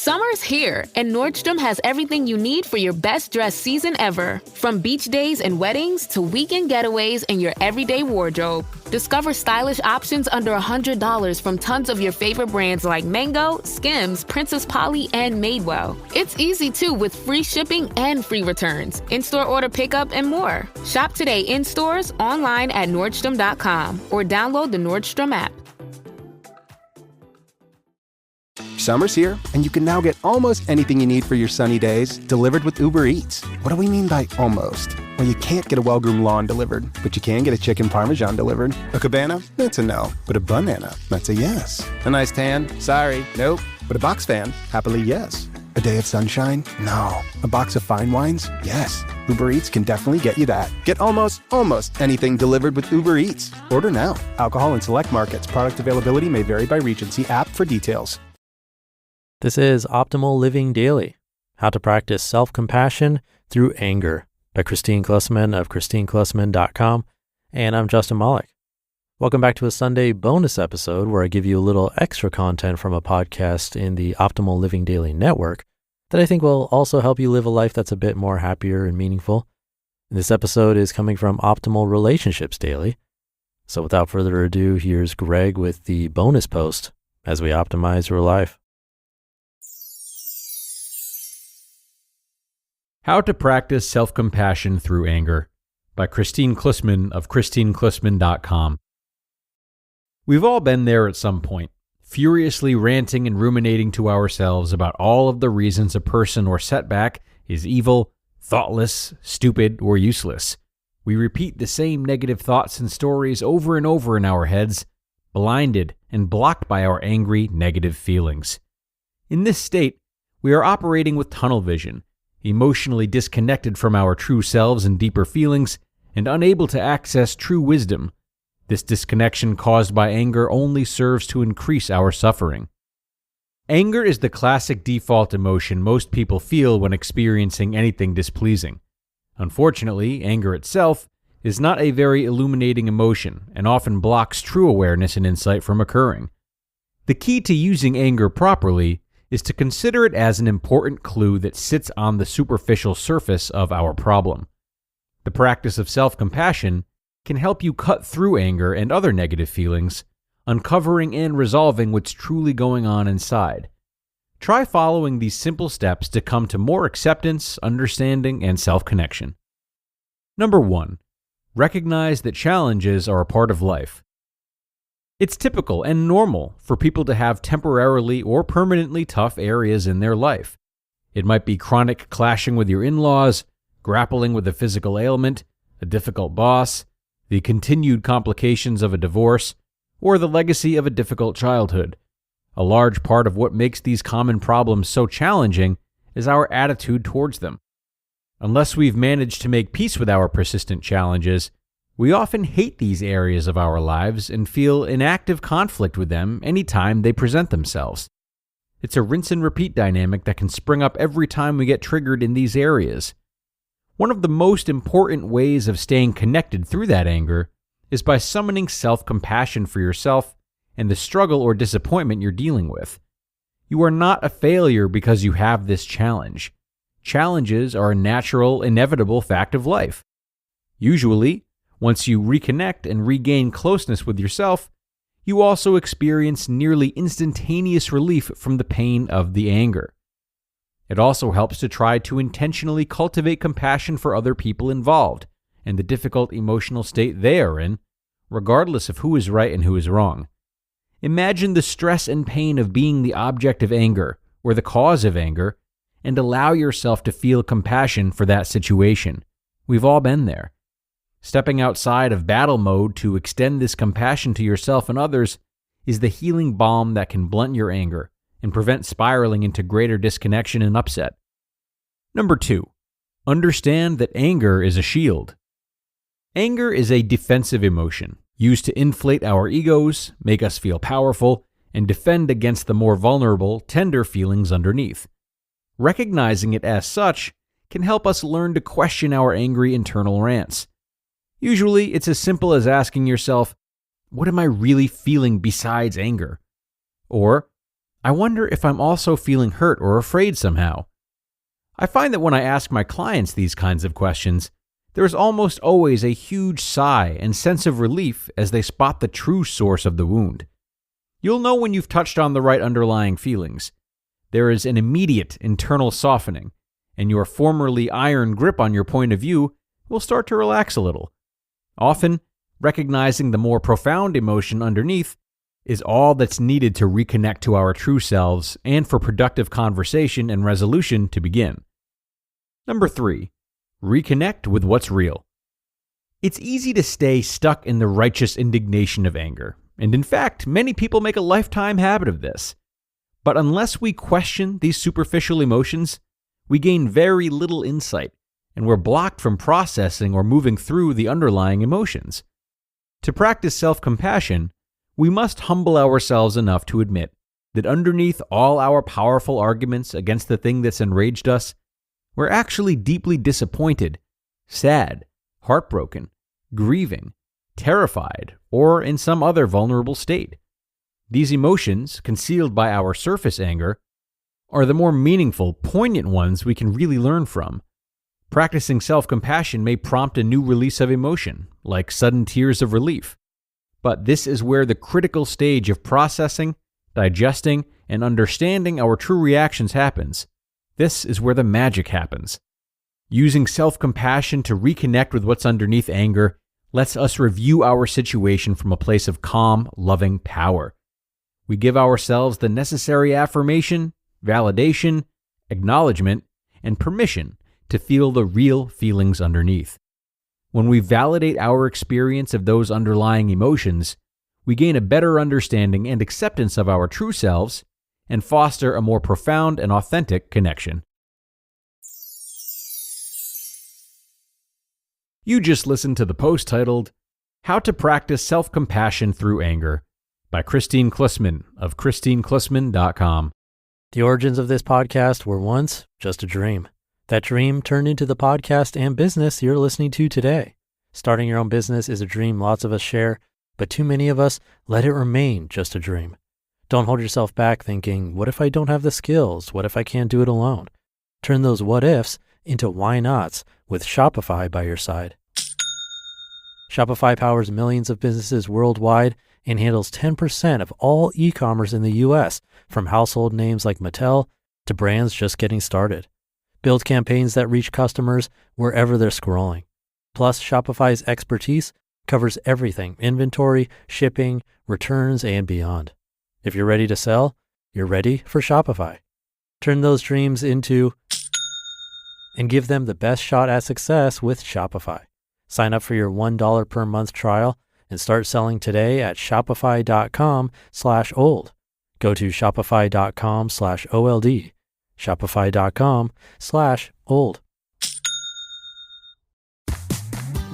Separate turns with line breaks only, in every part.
Summer's here, and Nordstrom has everything you need for your best dress season ever. From beach days and weddings to weekend getaways and your everyday wardrobe. Discover stylish options under $100 from tons of your favorite brands like Mango, Skims, Princess Polly, and Madewell. It's easy too with free shipping and free returns, in-store order pickup, and more. Shop today in stores, online at Nordstrom.com, or download the Nordstrom app.
Summer's here, and you can now get almost anything you need for your sunny days delivered with Uber Eats. What do we mean by almost? Well, you can't get a well-groomed lawn delivered, but you can get a chicken parmesan delivered. A cabana? That's a no. But a banana? That's a yes. A nice tan? Sorry, nope. But a box fan? Happily, yes. A day of sunshine? No. A box of fine wines? Yes. Uber Eats can definitely get you that. Get almost anything delivered with Uber Eats. Order now. Alcohol in select markets. Product availability may vary by region. See app for details.
This is Optimal Living Daily, How to Practice Self-Compassion Through Anger by Kristine Klussman of KristineKlussman.com, and I'm Justin Malik. Welcome back to a Sunday bonus episode where I give you a little extra content from a podcast in the Optimal Living Daily network that I think will also help you live a life that's a bit more happier and meaningful. And this episode is coming from Optimal Relationships Daily. So without further ado, here's Greg with the bonus post as we optimize your life.
How to Practice Self-Compassion Through Anger by Kristine Klussman of KristineKlussman.com. We've all been there at some point, furiously ranting and ruminating to ourselves about all of the reasons a person or setback is evil, thoughtless, stupid, or useless. We repeat the same negative thoughts and stories over and over in our heads, blinded and blocked by our angry, negative feelings. In this state, we are operating with tunnel vision, emotionally disconnected from our true selves and deeper feelings, and unable to access true wisdom. This disconnection caused by anger only serves to increase our suffering. Anger is the classic default emotion most people feel when experiencing anything displeasing. Unfortunately, anger itself is not a very illuminating emotion and often blocks true awareness and insight from occurring. The key to using anger properly is to consider it as an important clue that sits on the superficial surface of our problem. The practice of self-compassion can help you cut through anger and other negative feelings, uncovering and resolving what's truly going on inside. Try following these simple steps to come to more acceptance, understanding, and self-connection. Number 1. Recognize that challenges are a part of life. It's typical and normal for people to have temporarily or permanently tough areas in their life. It might be chronic clashing with your in-laws, grappling with a physical ailment, a difficult boss, the continued complications of a divorce, or the legacy of a difficult childhood. A large part of what makes these common problems so challenging is our attitude towards them. Unless we've managed to make peace with our persistent challenges, we often hate these areas of our lives and feel in active conflict with them anytime they present themselves. It's a rinse and repeat dynamic that can spring up every time we get triggered in these areas. One of the most important ways of staying connected through that anger is by summoning self-compassion for yourself and the struggle or disappointment you're dealing with. You are not a failure because you have this challenge. Challenges are a natural, inevitable fact of life. Usually, once you reconnect and regain closeness with yourself, you also experience nearly instantaneous relief from the pain of the anger. It also helps to try to intentionally cultivate compassion for other people involved and the difficult emotional state they are in, regardless of who is right and who is wrong. Imagine the stress and pain of being the object of anger or the cause of anger, and allow yourself to feel compassion for that situation. We've all been there. Stepping outside of battle mode to extend this compassion to yourself and others is the healing balm that can blunt your anger and prevent spiraling into greater disconnection and upset. Number 2, understand that anger is a shield. Anger is a defensive emotion used to inflate our egos, make us feel powerful, and defend against the more vulnerable, tender feelings underneath. Recognizing it as such can help us learn to question our angry internal rants. Usually, it's as simple as asking yourself, what am I really feeling besides anger? Or, I wonder if I'm also feeling hurt or afraid somehow. I find that when I ask my clients these kinds of questions, there is almost always a huge sigh and sense of relief as they spot the true source of the wound. You'll know when you've touched on the right underlying feelings. There is an immediate internal softening, and your formerly iron grip on your point of view will start to relax a little. Often, recognizing the more profound emotion underneath is all that's needed to reconnect to our true selves and for productive conversation and resolution to begin. Number 3, reconnect with what's real. It's easy to stay stuck in the righteous indignation of anger, and in fact, many people make a lifetime habit of this. But unless we question these superficial emotions, we gain very little insight, and we're blocked from processing or moving through the underlying emotions. To practice self-compassion, we must humble ourselves enough to admit that underneath all our powerful arguments against the thing that's enraged us, we're actually deeply disappointed, sad, heartbroken, grieving, terrified, or in some other vulnerable state. These emotions, concealed by our surface anger, are the more meaningful, poignant ones we can really learn from. Practicing self-compassion may prompt a new release of emotion, like sudden tears of relief. But this is where the critical stage of processing, digesting, and understanding our true reactions happens. This is where the magic happens. Using self-compassion to reconnect with what's underneath anger lets us review our situation from a place of calm, loving power. We give ourselves the necessary affirmation, validation, acknowledgement, and permission to feel the real feelings underneath. When we validate our experience of those underlying emotions, we gain a better understanding and acceptance of our true selves and foster a more profound and authentic connection. You just listened to the post titled, How to Practice Self-Compassion Through Anger by Kristine Klussman of KristineKlussman.com.
The origins of this podcast were once just a dream. That dream turned into the podcast and business you're listening to today. Starting your own business is a dream lots of us share, but too many of us let it remain just a dream. Don't hold yourself back thinking, what if I don't have the skills? What if I can't do it alone? Turn those what ifs into why nots with Shopify by your side. Shopify powers millions of businesses worldwide and handles 10% of all e-commerce in the US, from household names like Mattel to brands just getting started. Build campaigns that reach customers wherever they're scrolling. Plus, Shopify's expertise covers everything: inventory, shipping, returns, and beyond. If you're ready to sell, you're ready for Shopify. Turn those dreams into and give them the best shot at success with Shopify. Sign up for your $1 per month trial and start selling today at shopify.com/old. Go to shopify.com/OLD. Shopify.com/old.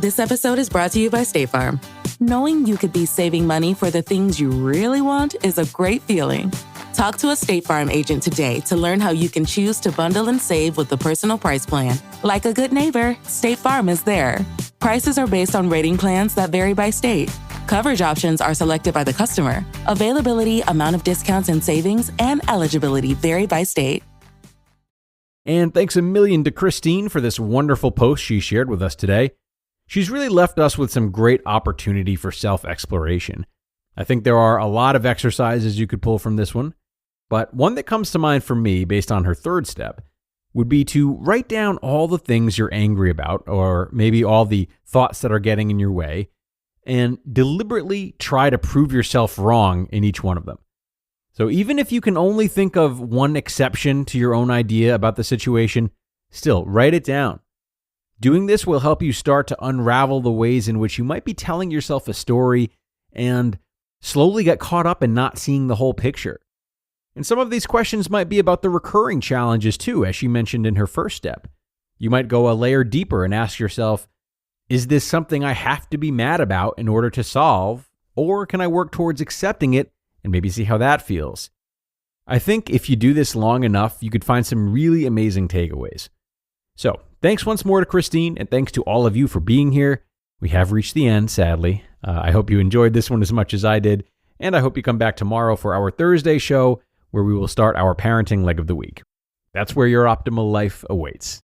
This episode is brought to you by State Farm. Knowing you could be saving money for the things you really want is a great feeling. Talk to a State Farm agent today to learn how you can choose to bundle and save with the Personal Price Plan. Like a good neighbor, State Farm is there. Prices are based on rating plans that vary by state. Coverage options are selected by the customer. Availability, amount of discounts and savings, and eligibility vary by state.
And thanks a million to Kristine for this wonderful post she shared with us today. She's really left us with some great opportunity for self-exploration. I think there are a lot of exercises you could pull from this one, but one that comes to mind for me based on her third step would be to write down all the things you're angry about, or maybe all the thoughts that are getting in your way, and deliberately try to prove yourself wrong in each one of them. So even if you can only think of one exception to your own idea about the situation, still write it down. Doing this will help you start to unravel the ways in which you might be telling yourself a story and slowly get caught up in not seeing the whole picture. And some of these questions might be about the recurring challenges too, as she mentioned in her first step. You might go a layer deeper and ask yourself, is this something I have to be mad about in order to solve, or can I work towards accepting it and maybe see how that feels? I think if you do this long enough, you could find some really amazing takeaways. So, thanks once more to Kristine, and thanks to all of you for being here. We have reached the end, sadly. I hope you enjoyed this one as much as I did, and I hope you come back tomorrow for our Thursday show, where we will start our parenting leg of the week. That's where your optimal life awaits.